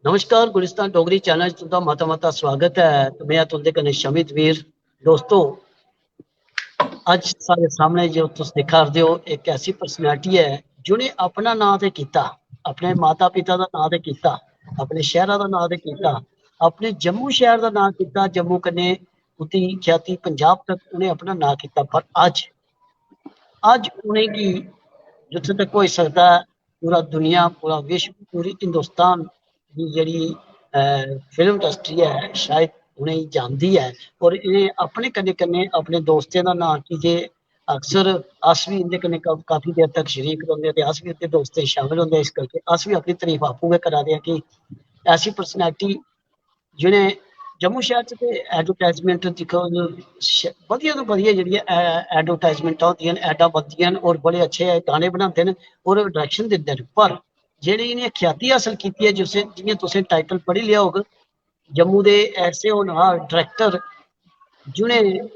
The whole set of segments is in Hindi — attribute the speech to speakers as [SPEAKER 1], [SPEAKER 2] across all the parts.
[SPEAKER 1] नमस्कार गुलिस्तान डोगरी चैनल च तुंदा मता मता स्वागत है। तो मैं तुंदे कन्नै शमित वीर। दोस्तों, अज साढ़े सामने जो तुस दिखा रहे हो एक ऐसी पर्सनैलिटी है जिन्हें अपना नां ते कीता, अपने माता पिता का नां ते कीता, अपने शहरा का नां ते कीता, अपने जम्मू शहर का नां कीता, जम्मू कन्नै उदी ख्याति पंजाब तक उन्हें अपना नां कीता। पर अज अज उनेंगी जिथे तक हो सकता है पूरा दुनिया, पूरा विश्व, पूरी हिंदुस्तान की जी फिल्म इंडस्ट्री है शायद उन्हें जानती है। और इन्हें अपने कन्ने कन्ने अपने दोस्तें का नाम कीजे अक्सर अस भी इंदे कन्ने काफी देर तक शरीक होंगे ते अस भी उनके दोस्तें शामिल होंगे। इस करके अस भी अपनी तारीफ आपू गै करा दे कि ऐसी पर्सनैलिटी जिन्हें जम्मू शहर च ते एडवरटाइजमेंट दिक्खो वधिया तो वधिया जेह्ड़ियां एडवरटाइजमेंटां होंदियां न, ऐडां बनदियां न और बड़े अच्छे गाने बनाते हैं और डायरेक्शन दिंदे न। पर जेह्ड़ी इन्हें ख्याति हासल की है जियां तुसें टाइटल पढ़ी लिया होग, जम्मू के ऐसे होनहार डायरेक्टर जिन्हें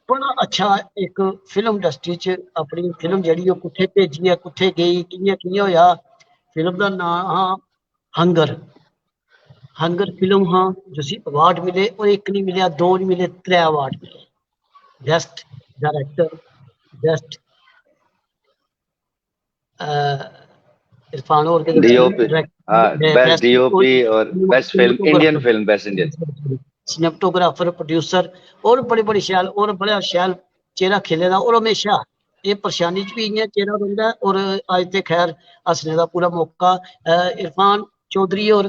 [SPEAKER 1] बड़ा अच्छा एक फिल्म इंडस्ट्री च अपनी फिल्म जी कुत्थे भेजी है, कुत्थे गई, कियां कियां होया। फिल्म का नाम हा हंगर। हंगर फिल्म हाँ जिसी अवार्ड मिले और एक नहीं मिले, दो नहीं मिले, 3 अवार्ड मिले। बेस्ट डायरेक्टर, बेस्ट इरफान और के
[SPEAKER 2] डीओपी। हाँ, बेस्ट
[SPEAKER 1] बेस्ट
[SPEAKER 2] डीओपी और best film, Indian film, best Indian.
[SPEAKER 1] Cinematographer, producer और बड़ी बड़ी शैल और बड़ा शैल चेहरा खिले दा। और हमेशा ये परेशानी च भी इ'यां चेहरा रौंह्दा है। और अज ते खैर हस्सने का पूरा मौका। इरफान चौधरी और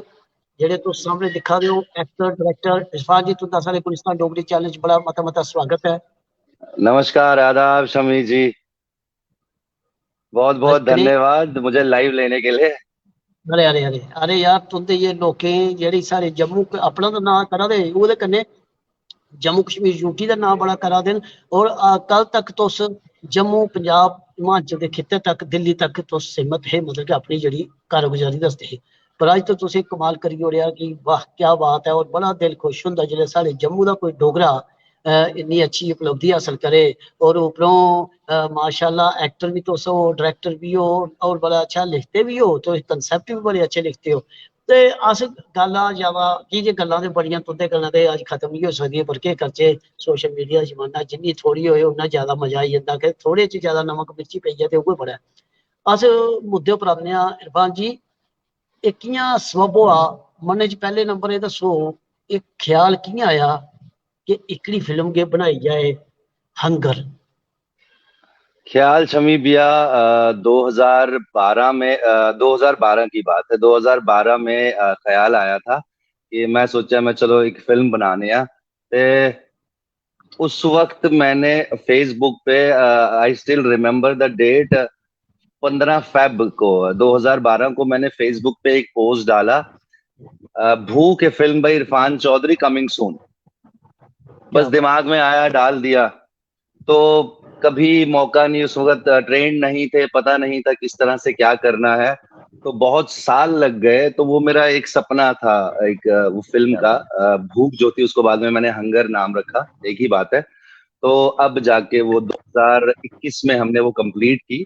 [SPEAKER 1] जेह्ड़े तुस सामने दिखा दे हो एक्टर डायरेक्टर इरफान जी, तुंदा साढ़े गुलिस्तान डोगरी चैनल च बड़ा मता मता स्वागत है।
[SPEAKER 2] नमस्कार, आदाब शमी जी, बहुत बहुत
[SPEAKER 1] कने
[SPEAKER 2] धन्यवाद मुझे लाइव लेने के लिए।
[SPEAKER 1] अरे अरे अरे अरे यार, तुंदे ये लोकें जेह्ड़ी साढ़े जम्मू अपना तो नां करा दे ओह्दे कन्नै जम्मू कश्मीर यूटी का नाम बड़ा करा दे। और कल तक तुस जम्मू पंजाब हिमाचल के खिते तक दिल्ली तक तुस सीमत है, मतलब कि अपनी जी कारगुजारी दसते है। पर अज तो तुसें कमाल करी ओड़ेआ कि वाह क्या बात है। और बड़ा दिल खुश होंदा जिसले साढ़े जम्मू का कोई डोगरा इन्नी अच्छी उपलब्धि हासिल करे। और उपरों माशाल्लाह एक्टर भी तुस हो, डायरेक्टर भी हो और बड़ा अच्छा लिखते भी हो, तो कंसैप्ट भी बड़े अच्छे लिखते हो। ते अस गल्लां ज्यादा की जे गल्लां ते बड़ियां तुंदे गल्लां ते अज खत्म नहीं हो सकदियां, पर केह् करचै सोशल मीडिया दा जमाना, जिन्नी थोड़ी होए उन्ना ज्यादा मजा आई जंदा कि थोड़े च ज्यादा नमक मिर्ची पेई जाए ते उ'ऐ बड़ा है। अस मुद्दे उप्पर आने आं इरफान जी, एह् कि'यां सबब होआ मनै च? पैह्ले नंबर एह् दस्सो एह् ख्याल कि'यां आया कि एह्कड़ी फिल्म गै बनाई जाए, हंगर।
[SPEAKER 2] ख्याल शमी भैया 2012 में 2012 की बात है। 2012 में ख्याल आया था कि मैं सोचा मैं चलो एक फिल्म बनाने आ। ते उस वक्त मैंने फेसबुक पे I still remember the date, 15 Feb को 2012 को मैंने फेसबुक पे एक पोस्ट डाला, भूख, film by Irfan Chaudhary coming soon. बस
[SPEAKER 1] क्या
[SPEAKER 2] दिमाग में आया, डाल दिया। तो कभी मौका नहीं, उस वक्त ट्रेंड नहीं थे, पता नहीं था किस तरह से क्या करना है। तो बहुत साल लग गए। तो वो मेरा एक सपना था, एक वो फिल्म का, भूख जो थी उसको बाद में मैंने हंगर नाम रखा, एक ही बात है। तो अब जाके वो 2021 में हमने वो कंप्लीट की।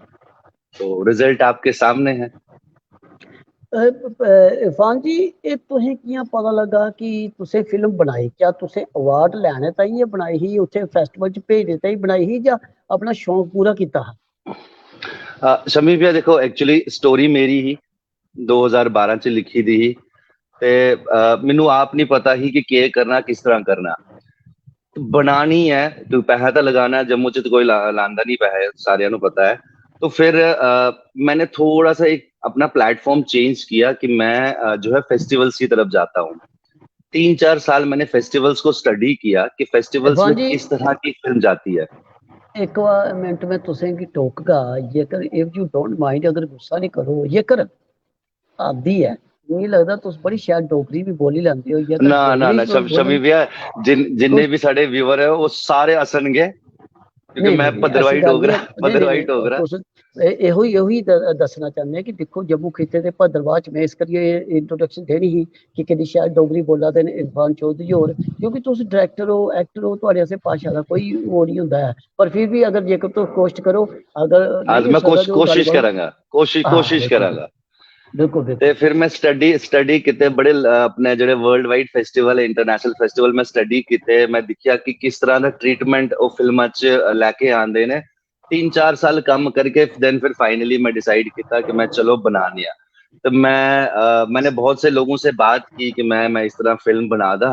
[SPEAKER 2] तो रिजल्ट आपके सामने है।
[SPEAKER 1] इरफान जी, एह् तुसें कि'यां पता लगा कि तुसें फिल्म बनाई? क्या तुसें अवार्ड लैने ताईं बनाई ही, उत्थे फेस्टिवल च भेजने ताईं बनाई ही, जां अपना शौक पूरा कीता हा?
[SPEAKER 2] शमी भैया देखो, एक्चुअली स्टोरी मेरी ही 2012 च लिखी दी ही। ते मैनू आप नहीं पता ही कि केह् करना, किस तरह करना। बनानी है तो पैसा तो लगाना है, जम्मू च तो कोई लांदा नहीं पैसा, सारियां नू पता है। तो फिर मैंने थोड़ा सा एक अपना प्लेटफॉर्म चेंज किया कि मैं जो है फेस्टिवल्स की तरफ जाता हूँ। 3-4 साल मैंने फेस्टिवल्स को स्टडी किया कि फेस्टिवल्स
[SPEAKER 1] इरफान
[SPEAKER 2] में
[SPEAKER 1] जी,
[SPEAKER 2] किस तरह की फिल्म जाती है।
[SPEAKER 1] एक मिनट में तुसें गी टोकगा, जेकर इफ यू डोंट माइंड, अगर गुस्सा नहीं करो, जेकर आदि है, मिगी लगदा तुस बड़ी शैल डोगरी भी बोली लैंदे हो, जेकर
[SPEAKER 2] ना ना
[SPEAKER 1] डोगरी
[SPEAKER 2] ना, शमी
[SPEAKER 1] बोलन
[SPEAKER 2] भैया, जिन्ने
[SPEAKER 1] तुस।
[SPEAKER 2] भी साढ़े व्यूअर है वो सारे हसनगे, क्योंकि
[SPEAKER 1] नहीं
[SPEAKER 2] मैं
[SPEAKER 1] नहीं नहीं, ऐसी
[SPEAKER 2] भद्रवाही
[SPEAKER 1] गल नहीं
[SPEAKER 2] डोगरा,
[SPEAKER 1] है। नहीं नहीं
[SPEAKER 2] भद्रवाही
[SPEAKER 1] नहीं,
[SPEAKER 2] डोगरा।
[SPEAKER 1] तुस ਇਹੋ ਹੀ दसना चाहते हैं कि देखो जम्मू खिते ते भद्रवाह च, मैं इस करियै इंट्रोडक्शन देनी ही कि किन्नी शैल डोगरी बोला दे न इरफान चौधरी होर। क्योंकि तुस डायरेक्टर हो, एक्टर हो, तुहाड़े आस्तै भाशा दा कोई वो नहीं होंदा है। पर फिर भी अगर जेकर तुस कोशिश करो, अगर
[SPEAKER 2] आज
[SPEAKER 1] नहीं हो
[SPEAKER 2] मैं
[SPEAKER 1] सकदा जो गल
[SPEAKER 2] कोशिश
[SPEAKER 1] बनो।
[SPEAKER 2] करांगा, कोशिश
[SPEAKER 1] हाँ
[SPEAKER 2] कोशिश
[SPEAKER 1] देखो जी,
[SPEAKER 2] करांगा।
[SPEAKER 1] बिल्कुल
[SPEAKER 2] ਤੇ
[SPEAKER 1] बिल्कुल
[SPEAKER 2] ਫਿਰ ਮੈਂ ਸਟੱਡੀ ਕੀਤੇ ਬੜੇ ਆਪਣੇ ਜਿਹੜੇ world wide festival international festival ਮੈਂ ਸਟੱਡੀ ਕੀਤੇ ਮੈਂ ਦੇਖਿਆ ਕਿ ਕਿਸ ਤਰ੍ਹਾਂ ਦਾ ਟ੍ਰੀਟਮੈਂਟ ਉਹ ਫਿਲਮਾਂ 'ਚ ਲੈ ਕੇ ਆਉਂਦੇ ਨੇ 3-4 साल काम करके देन फिर फाइनली मैं डिसाइड किया कि मैं चलो बनानी है तो मैंने बहुत से लोगों से बात की कि मैं इस तरह फिल्म बना दा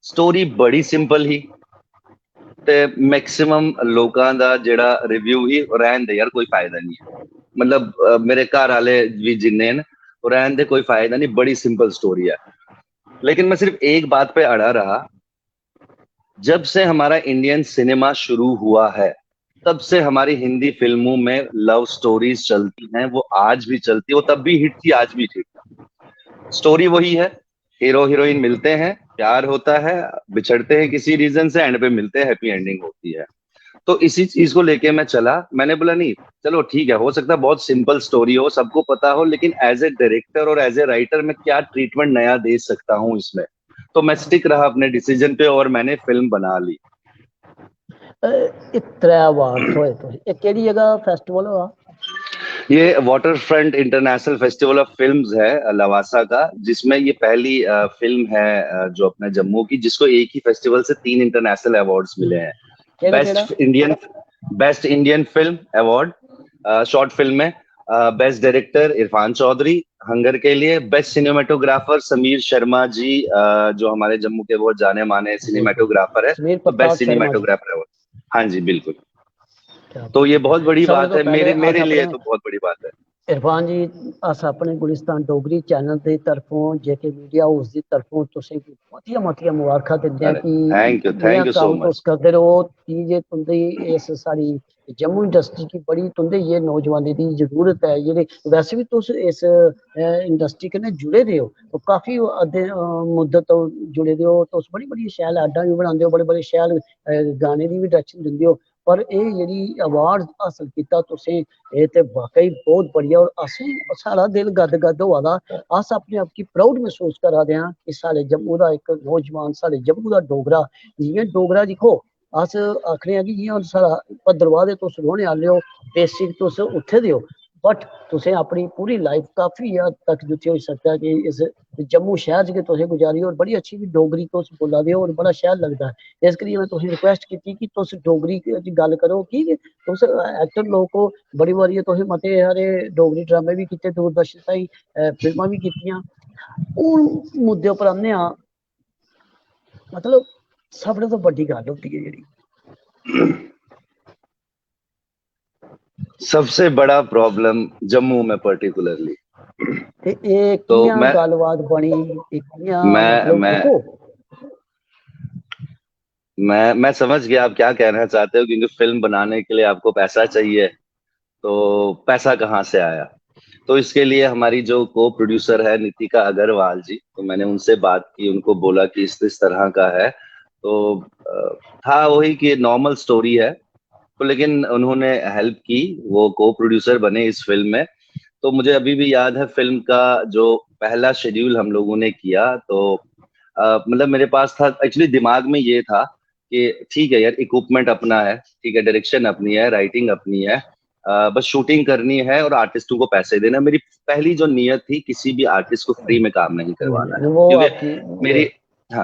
[SPEAKER 2] स्टोरी बड़ी सिंपल ही ਤੇ ਮੈਕਸਿਮਮ ਲੋਕਾਂ ਦਾ ਜਿਹੜਾ ਰਿਵਿਊ ਹੀ ਰਹਿਣ ਦੇ ਯਾਰ ਕੋਈ ਫਾਇਦਾ ਨਹੀਂ ਹੈ मतलब मेरे घर वाले भी जिन्ने हैं वो रहने दे कोई फायदा नहीं बड़ी सिंपल स्टोरी है लेकिन मैं सिर्फ एक बात पे अड़ा रहा जब से हमारा इंडियन सिनेमा शुरू हुआ है तब से हमारी हिंदी फिल्मों में लव स्टोरीज चलती हैं वो आज भी चलती है वो तब भी हिट थी आज भी हिट स्टोरी वही है हीरो हीरोइन मिलते हैं प्यार होता है बिछड़ते हैं किसी रीजन से एंड पे मिलते हैं हैप्पी एंडिंग होती है तो इसी चीज को लेके मैं चला मैंने बोला नहीं चलो ठीक है हो सकता है बहुत सिंपल स्टोरी हो सबको पता हो लेकिन एज ए डायरेक्टर और एज ए राइटर मैं क्या ट्रीटमेंट नया दे सकता हूँ इसमें तो मैं स्टिक रहा अपने डिसीजन पे और मैंने फिल्म बना ली
[SPEAKER 1] त्रै अवार्ड होए तो ये केड़ी जगह फेस्टिवल हुआ
[SPEAKER 2] ये water front international festival of films है लवासा का जिसमें ये पहली फिल्म है जो अपने जम्मू की जिसको एक ही फेस्टिवल से 3 इंटरनेशनल अवार्ड्स मिले हैं best Indian film award short film में best director Irfan Chaudhary hunger के लिए बेस्ट सिनेमेटोग्राफर समीर शर्मा जी जो हमारे जम्मू के बहुत जाने माने सिनेमेटोग्राफर है बेस्ट सिनेमेटोग्राफर अवार्ड हाँ जी बिल्कुल तो ये बहुत बड़ी बात है मेरे लिए तो बहुत बड़ी बात है
[SPEAKER 1] इरफान जी अस अपने गुलिस्तान डोगरी चैनल की तरफों जेके मीडिया हाउस की तरफों मतियां मुबारखां दिंदे हैं कि
[SPEAKER 2] थैंक यू सो मच
[SPEAKER 1] करदे रहो कि जे तुंदी इस सारी जम्मू इंडस्ट्री की बड़ी तुंदे ये नौजवानी की जरूरत है जेडे वैसे भी तुस इस इंडस्ट्री कन्नै जुड़े दे हो तो काफी मुद्दत तो जुड़े दे हो तुस बड़ी बड़ी शैल ऐडां भी बनांदे हो बड़े बड़े शैल गाने दी भी डायरेक्शन दिंदे हो पर ये जेह्ड़ी अवार्ड हासिल कीता तुसें ये ते वाकई बहुत बढ़िया और असें साढ़ा दिल गद गद होआ दा अस अपने आप गी प्राउड महसूस करा दे हां कि साढ़े जम्मू दा इक नौजवान साढ़े जम्मू दा डोगरा जियां डोगरा दिक्खो अस आखने आं कि जियां साढ़ा भद्रवाह दे तुस रौह्ने आह्ले हो बेसिक तुस उत्थे दे हो बट तुसें अपनी पूरी लाइफ काफी हद तक जित्थे होई सकता है कि इस जम्मू शहर च गै तुसें गुजारी और बड़ी अच्छी भी डोगरी तुस बोला दे हो और बड़ा शैल लगदा है इस करियै मैं तुसें रिक्वेस्ट कीती कि तुस डोगरी च गल्ल करो कि तुस एक्टर लोक हो बड़ी बारी तुसें मते सारे डोगरी ड्रामे भी कीते दूरदर्शन ताईं फिल्मां भी कीतियां हून मुद्दे उप्पर आने आं मतलब सभनें तो बड्डी गल्ल होंदी है जेह्ड़ी
[SPEAKER 2] सबसे बड़ा प्रॉब्लम जम्मू में पर्टिकुलरली
[SPEAKER 1] तो गलबात बनी
[SPEAKER 2] मैं समझ गया आप क्या कहना चाहते हो क्योंकि फिल्म बनाने के लिए आपको पैसा चाहिए तो पैसा कहाँ से आया तो इसके लिए हमारी जो को प्रोड्यूसर है नितिका अग्रवाल जी तो मैंने उनसे बात की उनको बोला कि इस तरह का है तो था वही कि नॉर्मल स्टोरी है तो लेकिन उन्होंने हेल्प की वो को प्रोड्यूसर बने इस फिल्म में तो मुझे अभी भी याद है फिल्म का जो पहला शेड्यूल हम लोगों ने किया तो मतलब मेरे पास था एक्चुअली दिमाग में ये था कि ठीक है यार इक्विपमेंट अपना है ठीक है डायरेक्शन अपनी है राइटिंग अपनी है बस शूटिंग करनी है और आर्टिस्टों को पैसे देना मेरी पहली जो नियत थी किसी भी आर्टिस्ट को फ्री में काम नहीं करवाना है क्योंकि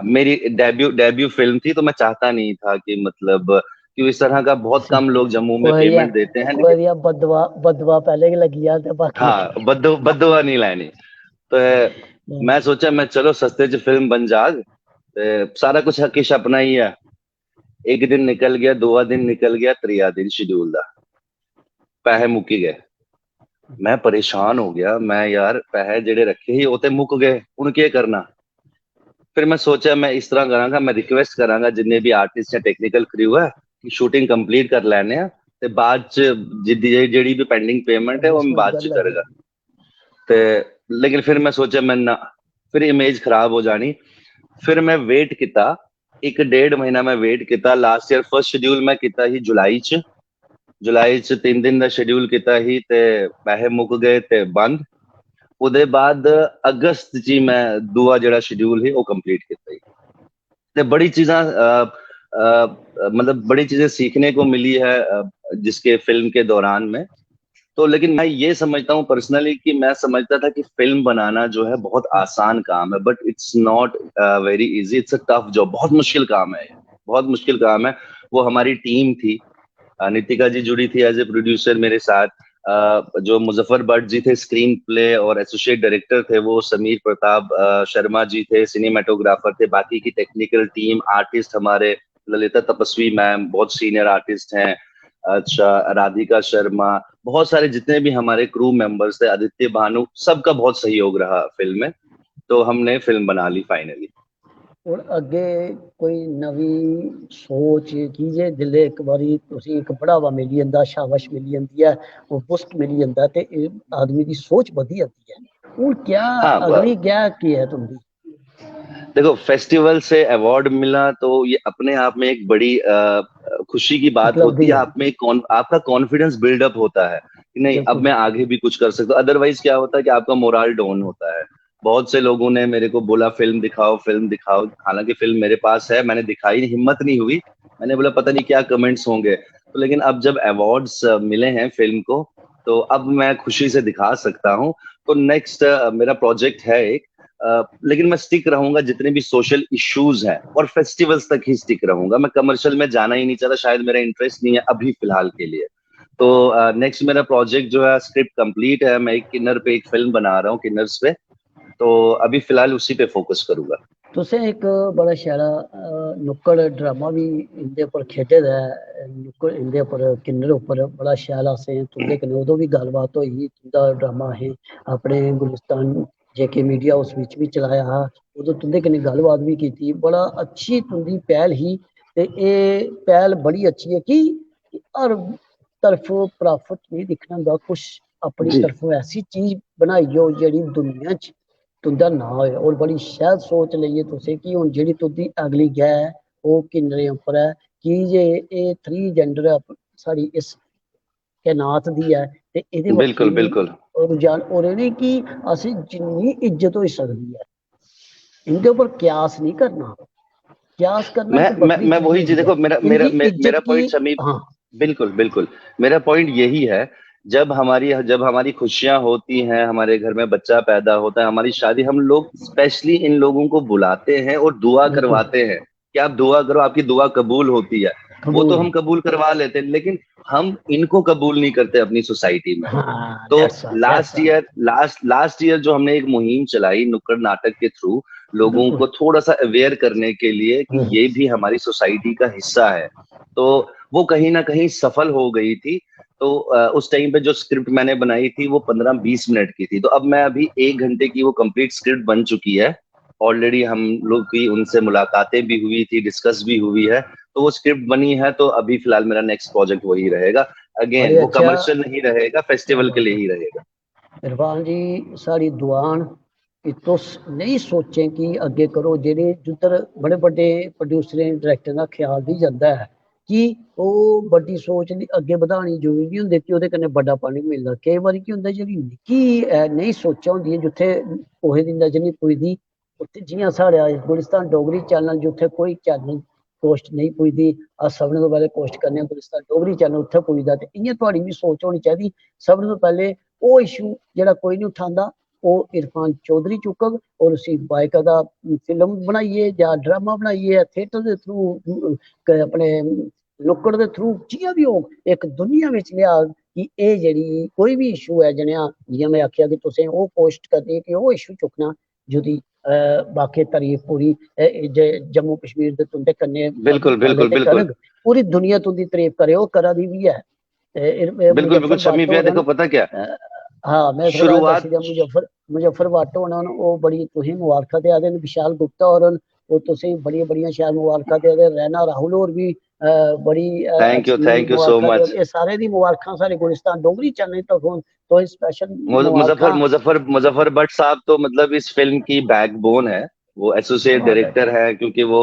[SPEAKER 2] मेरी डेब्यू फिल्म थी तो मैं चाहता नहीं था कि मतलब कि इस तरह का बहुत कम लोग जम्मू में पेमेंट देते हैं
[SPEAKER 1] बदवा पहले की लगी है
[SPEAKER 2] हाँ बदवा नहीं लानी तो मैं सोचा मैं चलो सस्ते च फिल्म बन जाग सारा कुछ किश अपना ही है एक दिन निकल गया दूआ दिन निकल गया त्रिया दिन शेड्यूल दा पैसे मुक्की गए मैं परेशान हो गया मैं यार पैसे जेड़े रखे ही वो ते मुक गए हुण क्या करना फिर मैं सोचा मैं इस तरह करांगा मैं रिक्वेस्ट करांगा जिन्ने भी आर्टिस्ट या टेक्निकल क्रू है शूटिंग कंप्लीट कर लैने आ ते बाद च जेड़ी भी पेंडिंग पेमेंट है वो मैं बाद च करेगा ते लेकिन फिर मैं सोचा मैं ना फिर इमेज खराब हो जानी फिर मैं वेट किया 1-1.5 महीना मैं वेट किया लास्ट ईयर फर्स्ट शेड्यूल मैं किया ही जुलाई च 3 दिन का शेड्यूल किया ही ते पैसे मुक गए ते बंद उदे बाद अगस्त जी मैं दूआ जेड़ा शेड्यूल है वो कंप्लीट किया ही ते बड़ी चीज़ां मतलब बड़ी चीजें सीखने को मिली है जिसके फिल्म के दौरान में तो लेकिन मैं ये समझता हूँ पर्सनली कि मैं समझता था कि फिल्म बनाना जो है बहुत आसान काम है, but it's not very easy, it's a tough job, बहुत मुश्किल काम है ये, बहुत मुश्किल काम है। वो हमारी टीम थी, नितिका जी जुड़ी थी एज ए प्रोड्यूसर मेरे साथ, जो मुजफ्फर भट्ट जी थे स्क्रीन प्ले और एसोसिएट डायरेक्टर थे, वो समीर प्रताप शर्मा जी थे सिनेमेटोग्राफर थे, बाकी की टेक्निकल टीम, आर्टिस्ट हमारे ललिता तपस्वी मैम बहुत सीनियर आर्टिस्ट हैं, अच्छा राधिका शर्मा, बहुत सारे जितने भी हमारे क्रू मेंबर्स थे, आदित्य भानु, सबका बहुत सहयोग रहा फिल्म में, तो हमने फिल्म बना ली फाइनली।
[SPEAKER 1] और अगे कोई नवी सोच की जे दिले एक बारी तुसी एक बढ़ावा मिली जंदा, शाबाश मिली जंदी है, वो बुस्ट मिली जंदा ते आदमी की सोच बधी जाती है। हुन क्या
[SPEAKER 2] हाँ,
[SPEAKER 1] अगली क्या की है तुमदी?
[SPEAKER 2] देखो फेस्टिवल से अवार्ड मिला तो ये अपने आप में एक बड़ी खुशी की बात होती
[SPEAKER 1] उपलब्धि
[SPEAKER 2] है,
[SPEAKER 1] है।
[SPEAKER 2] आप में आपका कॉन्फिडेंस बिल्डअप होता है कि नहीं अब
[SPEAKER 1] बिल्कुल।
[SPEAKER 2] मैं आगे भी कुछ कर सकता हूँ, अदरवाइज क्या होता है कि आपका मोराल डाउन होता है। बहुत से लोगों ने मेरे को बोला फिल्म दिखाओ फिल्म दिखाओ, हालांकि फिल्म मेरे पास है, मैंने दिखाई नहीं, हिम्मत नहीं हुई, मैंने बोला पता नहीं क्या कमेंट्स होंगे, तो लेकिन अब जब अवार्ड्स मिले हैं फिल्म को, तो अब मैं खुशी से दिखा सकता हूँ। तो नेक्स्ट मेरा प्रोजेक्ट है एक, लेकिन मैं स्टिक रहूंगा जितने भी सोशल इश्यूज हैं और फेस्टिवल्स तक ही स्टिक रहूंगा, मैं कमर्शियल में जाना ही नहीं चाहता, शायद मेरा इंटरेस्ट नहीं है अभी फिलहाल के लिए। तो नेक्स्ट मेरा प्रोजेक्ट जो है स्क्रिप्ट कंप्लीट है, मैं एक किन्नर पे एक फिल्म बना रहा हूँ, किन्नर्स पे, तो अभी फिलहाल उसी पे फोकस करूंगा।
[SPEAKER 1] तुसें एक बड़ा शैल नुक्कड़ ड्रामा भी इंदे उप्पर खेढे दा है, नुक्कड़ इंदे उप्पर किन्नर उप्पर बड़ा शैल असें तुंदे कन्नै उदों भी गल्लबात होई, तुंदा ड्रामा असें अपने गुलिस्तान जेके मीडिया हाउस बिच भी चलाया हा, उदों तुंदे कन्नै गल्लबात भी कीती, बड़ा अच्छी तुंदी पहल ही। ते एह् पहल बड़ी अच्छी है कि हर तरफ प्रॉफिट नहीं दिक्खना होंदा, कुछ अपनी
[SPEAKER 2] जी
[SPEAKER 1] तरफों ऐसी चीज बनाई हो जेह्ड़ी दुनिया च तुंदा नां होए। और बड़ी शैल सोच लेइयै तुसें कि हुन जेह्ड़ी तुंदी अगली गै है ओह् किन्नरें उप्पर है, कि जे एह् थ्री जेंडर साढ़ी इस कैनात दी है ते एह्दे
[SPEAKER 2] बिल्कुल
[SPEAKER 1] बक्खी
[SPEAKER 2] बिल्कुल।
[SPEAKER 1] रुझान और इ'नें कि असें जिन्नी इज्जत होई सकदी है इंदे उप्पर क्यास नहीं करना। क्यास करना
[SPEAKER 2] मैं
[SPEAKER 1] एक
[SPEAKER 2] मैं
[SPEAKER 1] बक्खरी
[SPEAKER 2] मैं
[SPEAKER 1] चीज
[SPEAKER 2] वही चीज
[SPEAKER 1] होती है।
[SPEAKER 2] देखो, मेरा मेरा
[SPEAKER 1] इनदी
[SPEAKER 2] मेरा
[SPEAKER 1] इज्जत की।
[SPEAKER 2] पॉइंट समीप,
[SPEAKER 1] हाँ।
[SPEAKER 2] बिल्कुल बिल्कुल, मेरा पॉइंट यही है, जब हमारी खुशियां होती हैं, हमारे घर में बच्चा पैदा होता है, हमारी शादी, हम लोग स्पेशली इन लोगों को बुलाते हैं और दुआ
[SPEAKER 1] बिल्कुल।
[SPEAKER 2] करवाते हैं कि आप दुआ करो, आपकी दुआ कबूल होती है। वो तो
[SPEAKER 1] कबूल
[SPEAKER 2] हम
[SPEAKER 1] है।
[SPEAKER 2] कबूल करवा लेते हैं, लेकिन हम इनको कबूल नहीं करते अपनी सोसाइटी में।
[SPEAKER 1] हाँ,
[SPEAKER 2] तो
[SPEAKER 1] that's all, that's all.
[SPEAKER 2] Last year जो हमने एक मुहिम चलाई नुक्कड़ नाटक के थ्रू, लोगों
[SPEAKER 1] बिल्कुल।
[SPEAKER 2] को थोड़ा सा अवेयर करने के लिए कि ये भी हमारी सोसाइटी का हिस्सा है, तो वो कहीं ना कहीं सफल हो गई थी। तो उस टाइम पे जो स्क्रिप्ट मैंने बनाई थी वो 15-20 मिनट की थी, तो अब मैं अभी 1 घंटे की वो कंप्लीट स्क्रिप्ट बन चुकी है, ऑलरेडी हम लोग की उनसे मुलाकातें भी हुई थी, डिस्कस भी हुई है, तो वो स्क्रिप्ट बनी है, तो अभी फिलहाल मेरा नेक्स्ट प्रोजेक्ट वही रहेगा।
[SPEAKER 1] बड़े
[SPEAKER 2] अगेन वो
[SPEAKER 1] अच्छा।
[SPEAKER 2] कमर्शियल नहीं रहेगा,
[SPEAKER 1] क्या
[SPEAKER 2] फेस्टिवल के
[SPEAKER 1] बात
[SPEAKER 2] लिए
[SPEAKER 1] है
[SPEAKER 2] ही रहेगा।
[SPEAKER 1] इरफान जी, साड़ी दुआन कि तुस नहीं सोचें कि अग्गे करो, जेह्ड़े जिद्धर बड़े बड्डे प्रोड्यूसरें डायरैक्टरें दा ख्याल भी जंदा है कि ओह् बड्डी सोच अग्गे बधानी जरूरी नहीं होंदी कि ओह्दे कन्नै बड्डा फंड मिलदा। केईं बारी केह् होंदा जेह्ड़ी निक्की नेही सोचां होंदियां जित्थै कुसै दी नजर नहीं पुजदी, उत्थै जि'यां साढ़ा गुलिस्तान डोगरी चैनल जित्थै कोई चैनल पोस्ट नहीं पुजदी, अस सभनें तो पैह्लें पोस्ट करने आं गुलिस्तान डोगरी चैनल उत्थै पुजदा, ते इ'यां तुहाड़ी बी सोच होनी चाहिदी। सभनें तो पैह्लें ओह् इशू जेह्ड़ा कोई नहीं उठांदा ओह् इरफान चौधरी चुकग और उसी बाकायदा फिल्म बनाइयै जां ड्रामा बनाइयै थिएटर दे थ्रू अपने नुक्कड़ दे थ्रू जि'यां भी होग इक दुनिया बिच लियाग कि एह् जेह्ड़ी कोई भी इशू है, जनेहा जि'यां मैं आखेआ कि तुसें ओह् पोस्ट करनी कि ओह् इशू चुकना जेह्दी बाकी तारीफ पूरी जम्मू कश्मीर दे तुंदे कन्नै
[SPEAKER 2] बिल्कुल
[SPEAKER 1] गल्ल
[SPEAKER 2] बिल्कुल
[SPEAKER 1] ते
[SPEAKER 2] बिल्कुल।
[SPEAKER 1] करग, पूरी दुनिया तुंदी तारीफ करे, ओह् करा दी भी है।
[SPEAKER 2] बिल्कुल बिल्कुल
[SPEAKER 1] मुजफ्फर
[SPEAKER 2] शमी
[SPEAKER 1] भट्ट
[SPEAKER 2] भैया,
[SPEAKER 1] होरन।
[SPEAKER 2] देखो पता क्या,
[SPEAKER 1] हाँ, मैं थोड़ा दस्सी
[SPEAKER 2] शुरुआत,
[SPEAKER 1] दियां, मुजफ्फर भट्ट होना ओह् बड़ी तुसें मुबारखां देआ दे न, विशाल गुप्ता होरन ओह् तुसें बड़ियां बड़ियां शैल मुबारखां देआ दे, रैना राहुल होर भी बड़ी अच्छी
[SPEAKER 2] थैंक यू सो
[SPEAKER 1] मुबारखां देआ
[SPEAKER 2] मच।
[SPEAKER 1] दे। एह् सारे दी मुबारखां साढ़े गुलिस्तान डोगरी चैनल तरफों तो स्पेशल
[SPEAKER 2] मुजफ्फर
[SPEAKER 1] मुबारखां।
[SPEAKER 2] मुजफ्फर मुजफ्फर भट्ट साहब तो मतलब इस फिल्म की बैकबोन है, वो एसोसिएट
[SPEAKER 1] बहुत
[SPEAKER 2] डायरेक्टर
[SPEAKER 1] अच्छा।
[SPEAKER 2] है, क्योंकि वो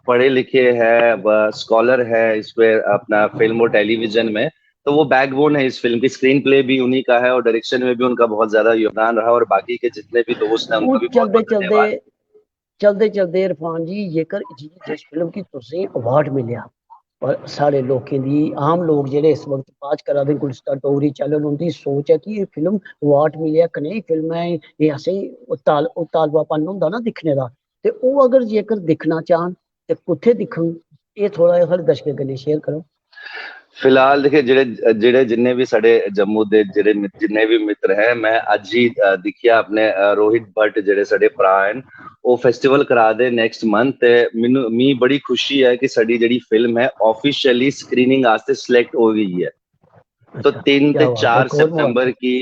[SPEAKER 2] पढ़े लिखे हैं, स्कॉलर है इस पे अपना फिल्म और टेलीविजन में, तो वो बैकबोन है इस फिल्म की, स्क्रीन प्ले भी उन्हीं का है और डायरेक्शन में भी उनका बहुत ज्यादा योगदान रहा, और बाकी के जितने भी दोस्त हैं
[SPEAKER 1] हूँ
[SPEAKER 2] उनका भी बहुत
[SPEAKER 1] चलते
[SPEAKER 2] बहुत
[SPEAKER 1] चलते
[SPEAKER 2] धन्यवाद।
[SPEAKER 1] चलते चलते इरफान जी, जेकर जिस फिल्म की तुसें अवार्ड मिलेआ और साढ़े लोकें दी आम लोग जेह्ड़े इस वक्त वाच करा दे गुलिस्तान डोगरी चैनल, उंदी सोच है कि ये फिल्म अवार्ड मिलेआ कनेही फिल्म है, ये असें तालबापन होंदा ना दिक्खने दा, ते ओह् अगर जेकर दिक्खना चाहन ते कुत्थे दिक्खन, ये थोड़ा जिहा साढ़े दर्शकें कन्नै शेयर करो।
[SPEAKER 2] फिलहाल देखिए ਜਿਹੜੇ जिन्ने भी साढ़े जम्मू दे जिन्ने भी मित्र हैं, मैं अज ही दिखिया अपने रोहित भट्ट ਜਿਹੜੇ ਸਾਡੇ ਭਰਾ ਹਨ, ਉਹ ਫੈਸਟੀਵਲ ਕਰਾ ਦੇ ਨੈਕਸਟ ਮੰਥ ਤੇ मी बड़ी खुशी है कि साडी ਜਿਹੜੀ फिल्म है ऑफिशियली स्क्रीनिंग वास्ते सिलेक्ट हो गई है। तो 3 से 4 सितंबर की,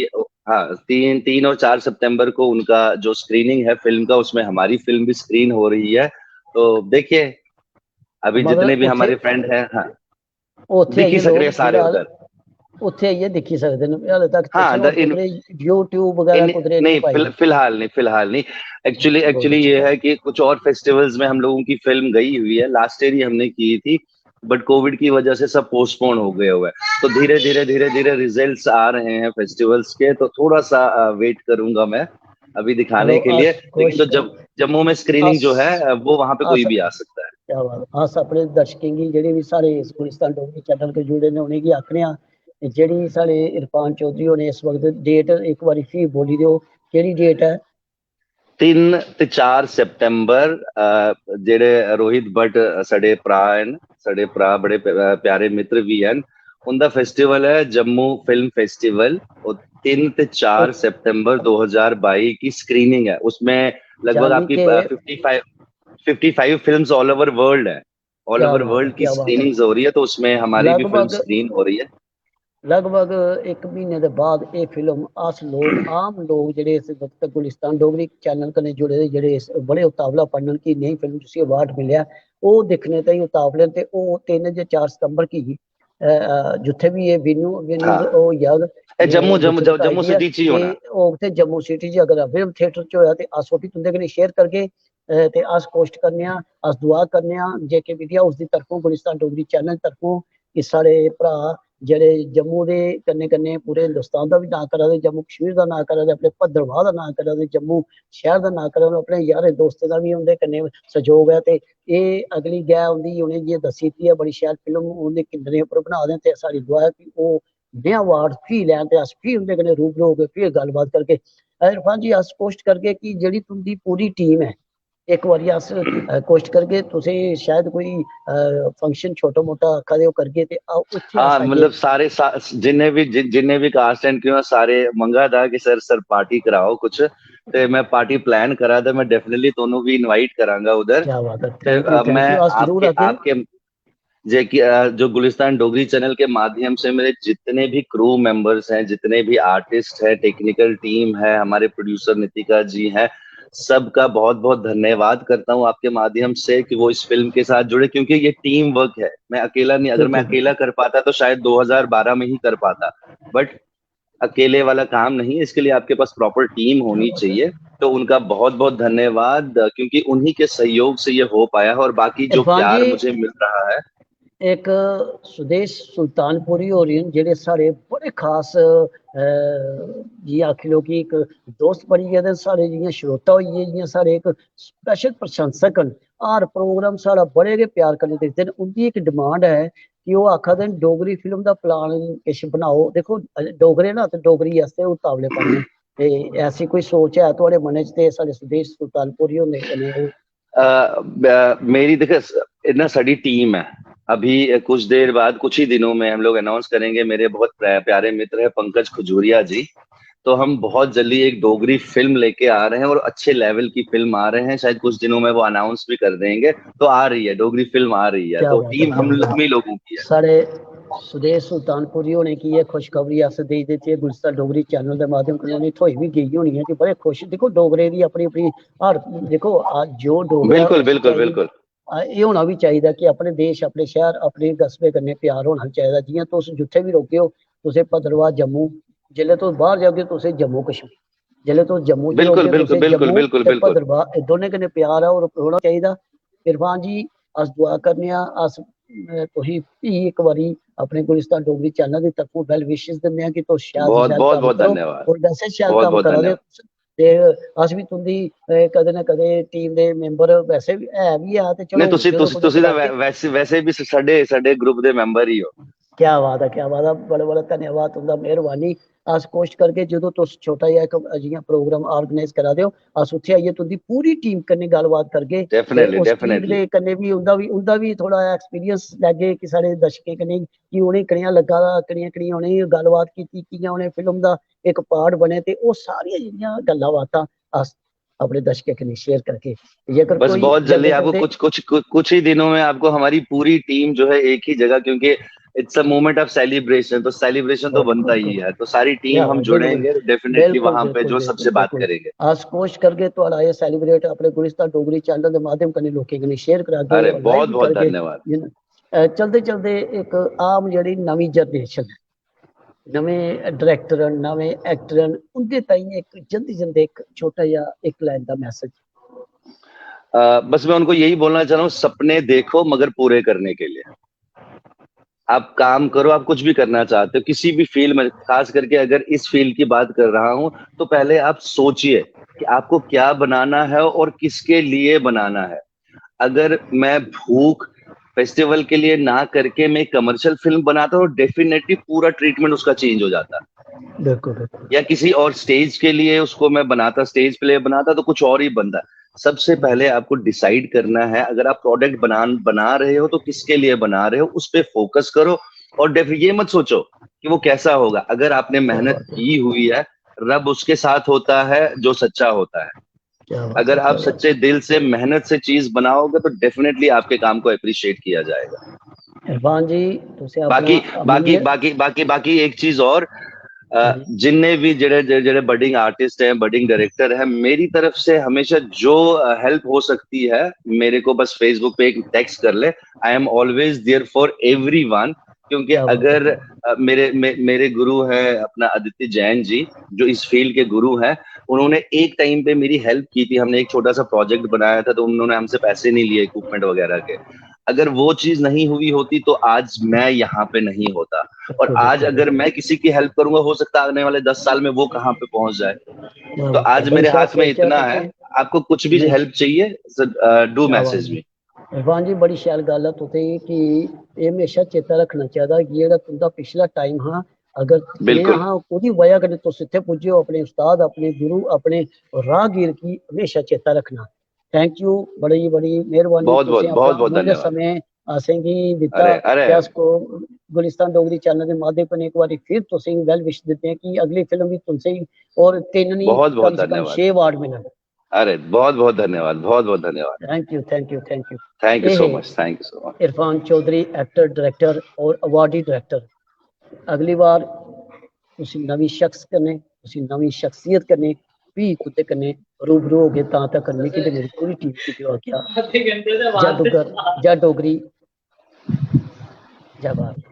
[SPEAKER 2] हाँ 3 और 4 सितंबर को उनका जो स्क्रीनिंग है फिल्म का, उसमें हमारी फिल्म भी स्क्रीन हो रही है। तो देखिए अभी जितने भी हमारे फ्रेंड हैं, हाँ दिखी सक रहे सारे उधर,
[SPEAKER 1] ਉੱਥੇ ਆਈਏ ਦੇਖੀ ਸਕਦੇ ਨੇ ਹਾਲੇ ਤੱਕ।
[SPEAKER 2] हाँ
[SPEAKER 1] YouTube वगैरह कुदरे
[SPEAKER 2] नहीं, फिलहाल नहीं। एक्चुअली ये है कि कुछ और फेस्टिवल्स में हम लोगों की फिल्म गई हुई है, लास्ट ईयर ही हमने की थी, बट कोविड की वजह से सब पोस्टपोन हो गए हुए हैं। तो धीरे धीरे रिजल्ट्स आ रहे हैं फेस्टिवल्स के, तो थोड़ा सा वेट करूंगा मैं अभी दिखाने के लिए। लेकिन तो जब जम्मू में स्क्रीनिंग जो है वो वहां पे कोई भी आ सकता है।
[SPEAKER 1] क्या बात, अस अपने दर्शकें गी जेह्ड़े भी साढ़े गुलिस्तान डोगरी चैनल के जुड़े ने उ'नेंगी आखने आं, जेह्ड़ी साढ़े इरफान चौधरी होने इस वक्त डेट एक बारी फ्ही बोली दिओ, केह्ड़ी डेट है?
[SPEAKER 2] 3 ते 4 सितंबर जेह्ड़े रोहित भट्ट साढ़े भ्रा न, साढ़े भ्रा बड़े प्यारे मित्र भी हैं, उनका फेस्टिवल है जम्मू फिल्म फेस्टिवल, और 3 ते 4 सितंबर 2022 की स्क्रीनिंग है। उसमें लगभग आपकी 55 फिल्म्स ऑल ओवर वर्ल्ड है, ऑल ओवर वर्ल्ड की स्क्रीनिंग्स हो रही है, तो उसमें हमारी भी फिल्म स्क्रीन हो रही है।
[SPEAKER 1] लगभग एक महीने के बाद ये फिल्म अस लोग आम लोग जेह्ड़े इस वक्त गुलिस्तान डोगरी चैनल कन्नै जुड़े दे, जेह्ड़े बड़े उतावला पन्नन कि नई फिल्म जिसी अवार्ड मिलेआ, ओह् दिक्खने ताईं उतावले ते ओह् 3 ते 4 सितंबर गी जित्थे भी ये वेन्यू होई जाग,
[SPEAKER 2] जम्मू सिटी च ही होना,
[SPEAKER 1] ओह् ते जम्मू सिटी च अगर फिल्म थिएटर च होया ते अस ओह् भी तुंदे कन्नै शेयर करगे, ते अस कोशिश करने आं, अस दुआ करने आं जेके मीडिया हाउस दी तरफों, गुलिस्तान डोगरी चैनल तरफों कि साढ़े भ्रा जेह्ड़े जम्मू दे कन्नै कन्नै पूरे हिंदुस्तान दा भी नां करा दे, जम्मू कश्मीर दा नां करा दे, अपने भद्रवाह दा नां करा दे, जम्मू शहर दा नां करा दे, अपने यारें दोस्तें दा भी उंदे कन्नै सहयोग है। ते एह् अगली गै उंदी उ'नें जि'यां दस्सी दित्ती है, बड़ी शैल फिल्म उंदे किन्नरें उप्पर बना दे, ते साढ़ी दुआ है कि ओह् नया अवार्ड फ्ही लैन ते अस फ्ही उंदे कन्नै रूबरू होगे, फ्ही गल्लबात करगे। इरफान जी अस कोशिश करगे कि जेह्ड़ी तुंदी पूरी टीम है, एक बारी अस कोशिश करगे तुसें शायद कोई फंक्शन छोटा मोटा आखा दे करगे ते
[SPEAKER 2] हाँ, मतलब सारे जिन्ने भी कास्ट एंड क्यों सारे मंगा था कि सर पार्टी कराओ कुछ, ते मैं पार्टी प्लान करा था, मैं डेफिनेटली दोनों भी इनवाइट करांगा उधर। मैं आपके जो गुलिस्तान डोगरी चैनल के माध्यम से मेरे जितने भी क्रू मेंबर्स हैं, जितने भी आर्टिस्ट हैं, टेक्निकल टीम है, हमारे प्रोड्यूसर नितिका जी हैं, सबका बहुत बहुत धन्यवाद करता हूं आपके माध्यम से कि वो इस फिल्म के साथ जुड़े, क्योंकि ये टीम वर्क है। मैं अकेला नहीं, अगर मैं अकेला कर पाता तो शायद 2012 में ही कर पाता, बट अकेले वाला काम नहीं है, इसके लिए आपके पास प्रॉपर टीम होनी चाहिए। तो उनका बहुत बहुत धन्यवाद, क्योंकि उन्हीं के सहयोग से ये हो पाया है, और बाकी जो प्यार मुझे मिल रहा है।
[SPEAKER 1] एक सुदेश सुल्तानपुरी और जेह्ड़े साढ़े बड़े खास जी आखी लो कि एक दोस्त बनी गेदे, साढ़े जियां श्रोता होई गे, जियां साढ़े एक स्पेशल प्रशंसक न, हर प्रोग्राम साढ़ा बड़े गै प्यार कन्नै दिखदे न। उंदी एक डिमांड है कि वो आखा दे डोगरी फिल्म दा प्लान किश बनाओ। देखो डोगरे ना, ते डोगरी आस्ते उतावले पन न, ते ऐसी कोई सोच है थुआढ़े मनै च? ते साढ़े सुदेश सुल्तानपुरी होंदे कन्नै
[SPEAKER 2] मेरी देखो ना साड़ी टीम है, अभी कुछ देर बाद, कुछ ही दिनों में हम लोग अनाउंस करेंगे। मेरे बहुत प्यारे मित्र है पंकज खजूरिया जी, तो हम बहुत जल्दी एक डोगरी फिल्म लेके आ रहे हैं, और अच्छे लेवल की फिल्म आ रहे हैं, शायद कुछ दिनों में वो अनाउंस भी कर देंगे। तो आ रही है डोगरी फिल्म, आ रही है, तो टीम हम ही लोगों की है।
[SPEAKER 1] साढ़े सुदेश सुल्तानपुरी होने की ये खुशखबरी अस देई दित्ती है गुलिस्तान डोगरी चैनल के माध्यम कन्नै, उ'नेंगी थ्होई भी गेई होनी है कि बड़े खुश। देखो डोगरे दी अपनी अपनी हर, देखो जो डोगरा
[SPEAKER 2] बिल्कुल बिल्कुल बिल्कुल
[SPEAKER 1] ये होना भी चाहिए कि अपने देश, अपने शहर, अपने कस्बे कन्नै प्यार होना चाहिए। जियां तुस जित्थे भी रोके हो, तुसें भद्रवाह जम्मू, जेल्लै तुस बाहर जाओगे तुसें जम्मू कश्मीर, जेल्लै तुस जम्मू च रहोगे तुसें जम्मू ते भद्रवाह दोनों कन्नै प्यार है और होना चाहिए। इरफान जी अस दुआ करने आं, अस तुसीं फ्ही एक बारी अपने गुलिस्तान डोगरी चैनल की तरफों वेल विशेस दिंदे आं कि तुस शैल
[SPEAKER 2] बहुत धन्यवाद,
[SPEAKER 1] और वैसे शैल काम करा दे। ਤੇ ਅਸੀਂ ਵੀ ਤੁੰਦੀ ਕਦੇ ਨਾ ਕਦੇ ਟੀਮ ਦੇ ਮੈਂਬਰ ਵੈਸੇ ਵੀ ਹੈ ਵੀ ਆ ਤੇ
[SPEAKER 2] नहीं
[SPEAKER 1] ਚਲੋ ਜਦੋਂ ਕਦੇ
[SPEAKER 2] तुसी तो
[SPEAKER 1] ਬੁਲਾਤੇ।
[SPEAKER 2] वैसे भी साडे ग्रुप दे मेंबर ही हो।
[SPEAKER 1] क्या बात है, क्या बात है, बड़े बड़े धन्यवाद तुंदा, मेहरबानी। अस कोशिश करगे जो तुस छोटा जिहा इक जियां प्रोग्राम ऑर्गेनाइज करा दिओ, अस उत्थे आइए तुंदी पूरी टीम कन्नै गल्लबात करगे ते उस टीम दे कन्नै भी उंदा भी थोड़ा एक्सपीरियंस लैगे कि साढ़े दर्शकें कन्नै कि उ'नें कनेहा लग्गा दा, कनेहा उ'नें गल्लबात कीती, कि'यां उ'नें फिल्म दा इक पार्ट बने ते ओह् सारियां जेह्ड़ियां गल्लां बातां अस अपने दर्शकें कन्नै शेयर करगे। जेकर
[SPEAKER 2] बस
[SPEAKER 1] कोई
[SPEAKER 2] बहुत जल्दी आपको
[SPEAKER 1] जल्दे
[SPEAKER 2] कुछ ही दिनों में आपको हमारी पूरी टीम जो है एक ही जगह, क्योंकि it's a moment of celebration, तो सेलिब्रेशन तो बनता ही है, तो सारी टीम हम जुड़ेंगे डेफिनेटली वहां पे जो सबसे बात करेंगे।
[SPEAKER 1] अस कोशिश करगे तुहाड़ा ये सेलिब्रेट अपने गुलिस्तान डोगरी चैनल के माध्यम कन्नै लोकें कन्नै शेयर करागे
[SPEAKER 2] अरे
[SPEAKER 1] और लाइव
[SPEAKER 2] बहुत
[SPEAKER 1] भी
[SPEAKER 2] बहुत
[SPEAKER 1] करगे।
[SPEAKER 2] धन्यवाद।
[SPEAKER 1] चलते चलते एक आम जेह्ड़ी नवीं जनरेशन है, नवें डायरैक्टर नवें एक्टर उंदे ताईं एक जल्दी जल्दी एक छोटा जिहा एक लाइन दा मैसेज।
[SPEAKER 2] बस मैं उनको यही बोलना चाह रहा हूँ, सपने देखो मगर पूरे करने के लिए। आप काम करो, आप कुछ भी करना चाहते हो किसी भी फील्ड में, खास करके अगर इस फील्ड की बात कर रहा हूं, तो पहले आप सोचिए कि आपको क्या बनाना है और किसके लिए बनाना है। अगर मैं भूख फेस्टिवल के लिए ना करके मैं कमर्शियल फिल्म बनाता हूँ, डेफिनेटली पूरा ट्रीटमेंट उसका चेंज हो जाता।
[SPEAKER 1] बिल्कुल
[SPEAKER 2] या किसी और स्टेज के लिए उसको मैं बनाता, स्टेज प्ले बनाता तो कुछ और ही बनता। सबसे पहले आपको डिसाइड करना है, अगर आप प्रोडक्ट बना रहे हो तो किसके लिए बना रहे हो, उस पर फोकस करो। और ये मत सोचो कि वो कैसा होगा। अगर आपने मेहनत की हुई है, रब उसके साथ होता है जो सच्चा होता है। अगर आप सच्चे दिल से मेहनत से चीज बनाओगे तो डेफिनेटली आपके काम को अप्रिशिएट किया जाएगा।
[SPEAKER 1] इरफान जी
[SPEAKER 2] बाकी बाकी बाकी बाकी बाकी एक चीज और, जिन्ने भी जेड़े बडिंग आर्टिस्ट हैं, बडिंग डायरेक्टर है, मेरी तरफ से हमेशा जो हेल्प हो सकती है, मेरे को बस फेसबुक पे एक टेक्स्ट कर ले। I am always there for everyone. क्योंकि अगर मेरे गुरु है अपना आदित्य जैन जी, जो इस फील्ड के गुरु हैं, उन्होंने एक टाइम पे मेरी हेल्प की थी। हमने एक छोटा सा प्रोजेक्ट बनाया था, तो उन्होंने हमसे पैसे नहीं लिए इक्विपमेंट वगैरह के। अगर वो चीज नहीं हुई होती तो आज मैं यहाँ पे नहीं होता। और आज अगर मैं किसी की हेल्प करूंगा, हो सकता है आने वाले 10 साल में वो कहाँ पे पहुंच जाए। तो आज मेरे हाथ में इतना है, आपको कुछ भी हेल्प चाहिए डू मैसेज मी।
[SPEAKER 1] इरफान जी बड़ी शैल गल है तुसें कि ये हमेशा चेता रखना चाहिए कि जेह्ड़ा तुंदा पिछला टाइम हा, अगर कनेहा हा ओह्दी वजह कन्नै तुस इत्थे पुज्जे हो, अपने उस्ताद अपने गुरु अपने राहगीर की हमेशा चेता रखना। थैंक यू, बड़ी बड़ी मेहरबानी, तुसें अपना अमूल्य समय असेंगी दित्ता कि अस को गुलिस्तान डोगरी चैनल के माध्यम कन्नै एक बारी फिर तुसें वेल विश दित्ते हैं कि अगली फिल्म भी तुमसे ही और 3 नहीं कम से कम 6 अवार्ड मिलन।
[SPEAKER 2] अरे बहुत बहुत धन्यवाद, बहुत बहुत धन्यवाद।
[SPEAKER 1] Thank you thank you thank you
[SPEAKER 2] thank you so much, thank you so much.
[SPEAKER 1] Irfan Chaudhary actor director और अवार्डी डायरेक्टर। अगली बार तुसी नवी शख्स कन्नै तुसी नवी शख्सियत कन्नै भी तुंदे कन्नै रूबरू होगे। तां तक मिकी ते मेरी पूरी टीम की दुआ क्या जय डुग्गर जय डोगरी जय भारत।